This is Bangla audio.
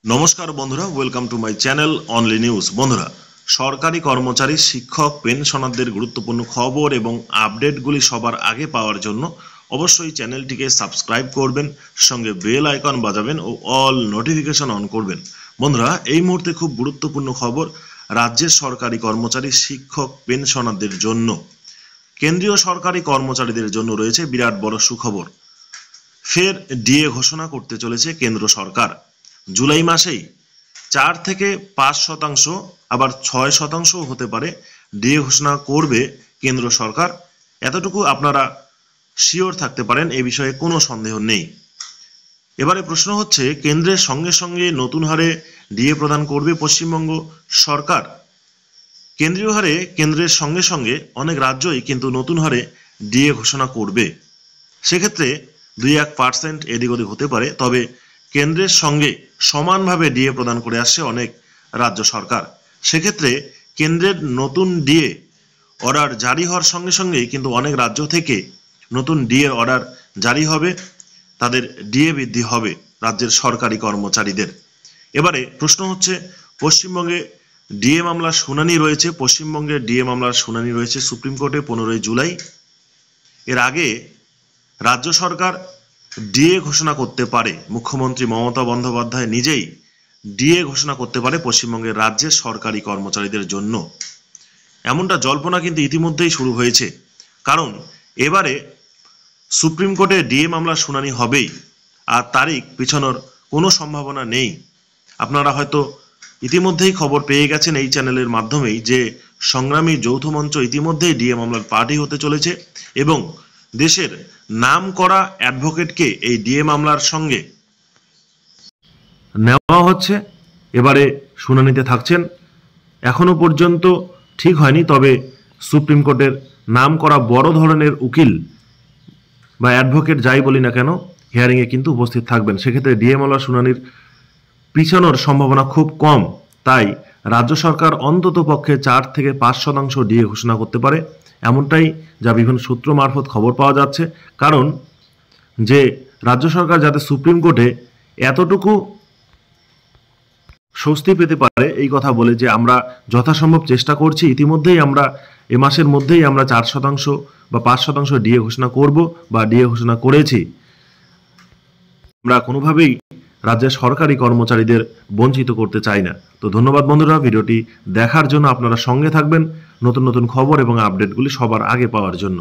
নমস্কার বন্ধুরা, welcome to my channel only news. বন্ধুরা, সরকারি কর্মচারী, শিক্ষক, পেনশনারদের গুরুত্বপূর্ণ খবর এবং আপডেটগুলি সবার আগে পাওয়ার জন্য অবশ্যই চ্যানেলটিকে সাবস্ক্রাইব করবেন, সঙ্গে বেল আইকন বাজাবেন ও অল নোটিফিকেশন অন করবেন। বন্ধুরা, এই মুহূর্তে খুব গুরুত্বপূর্ণ খবর রাজ্যের সরকারি কর্মচারী, শিক্ষক, পেনশনারদের জন্য। কেন্দ্রীয় সরকারি কর্মচারীদের জন্য রয়েছে বিরাট বড় সুখবর। ফের ডিএ ঘোষণা করতে চলেছে কেন্দ্র সরকার। জুলাই মাসেই 4 থেকে 5% আবার 6% হতে পারে ডিএ ঘোষণা করবে কেন্দ্র সরকার। এতটুকু আপনারা শিওর থাকতে পারেন, এ বিষয়ে কোনো সন্দেহ নেই। এবারে প্রশ্ন হচ্ছে, কেন্দ্রের সঙ্গে সঙ্গে নতুন হারে ডিএ প্রদান করবে পশ্চিমবঙ্গ সরকার। কেন্দ্রীয় হারে কেন্দ্রের সঙ্গে সঙ্গে অনেক রাজ্যই কিন্তু নতুন হারে ডিএ ঘোষণা করবে। সেক্ষেত্রে 2-1% এদিক ওদিক হতে পারে, তবে কেন্দ্রের সঙ্গে সমানভাবে ডিএ প্রদান করে আসছে অনেক রাজ্য সরকার। সেক্ষেত্রে কেন্দ্রের নতুন ডিএ অর্ডার জারি হওয়ার সঙ্গে সঙ্গেই কিন্তু অনেক রাজ্য থেকে নতুন ডিএর অর্ডার জারি হবে, তাদের ডিএ বৃদ্ধি হবে রাজ্যের সরকারি কর্মচারীদের। এবারে প্রশ্ন হচ্ছে, পশ্চিমবঙ্গে ডিএ মামলার শুনানি রয়েছে। পশ্চিমবঙ্গের ডিএ মামলার শুনানি রয়েছে সুপ্রিম কোর্টে 15 জুলাই। এর আগে রাজ্য সরকার ডিএ ঘোষণা করতে পারে, মুখ্যমন্ত্রী মমতা বন্দ্যোপাধ্যায় নিজেই ডিএ ঘোষণা করতে পারে পশ্চিমবঙ্গের রাজ্যের সরকারি কর্মচারীদের জন্য। এমনটা জল্পনা কিন্তু ইতিমধ্যেই শুরু হয়েছে, কারণ এবারে সুপ্রিম কোর্টে ডিএ মামলার শুনানি হবেই, আর তারিখ পিছানোর কোনো সম্ভাবনা নেই। আপনারা হয়তো ইতিমধ্যেই খবর পেয়ে গেছেন এই চ্যানেলের মাধ্যমেই যে সংগ্রামী যৌথ মঞ্চ ইতিমধ্যেই ডিএ মামলার পার্টি হতে চলেছে এবং দেশের নাম করা অ্যাডভোকেটকে এই ডিএ মামলার সঙ্গে নেওয়া হচ্ছে। এবারে শুনানিতে থাকছেন। এখনো পর্যন্ত ঠিক হয়নি, তবে সুপ্রিম কোর্টের নাম করা বড় ধরনের উকিল বা অ্যাডভোকেট যাই বলি না কেন, হিয়ারিংয়ে কিন্তু উপস্থিত থাকবেন। সেক্ষেত্রে ডিএ মামলার শুনানির পিছানোর সম্ভাবনা খুব কম। তাই রাজ্য সরকার অন্তত পক্ষে 4 থেকে 5% ডিএ ঘোষণা করতে পারে, এমনটাই যা বিভিন্ন সূত্র মারফত খবর পাওয়া যাচ্ছে। কারণ যে রাজ্য সরকার যাতে সুপ্রিম কোর্টে এতটুকু স্বস্তি পেতে পারে এই কথা বলে যে আমরা যথাসম্ভব চেষ্টা করছি, ইতিমধ্যেই আমরা এ মাসের মধ্যেই আমরা 4% বা 5% ডিএ ঘোষণা করব বা ডিএ ঘোষণা করেছি। আমরা কোনোভাবেই রাজ্যের সরকারি কর্মচারীদের বঞ্চিত করতে চাই না। তো ধন্যবাদ বন্ধুরা, ভিডিওটি দেখার জন্য। আপনারা সঙ্গে থাকবেন নতুন নতুন খবর এবং আপডেটগুলি সবার আগে পাওয়ার জন্য।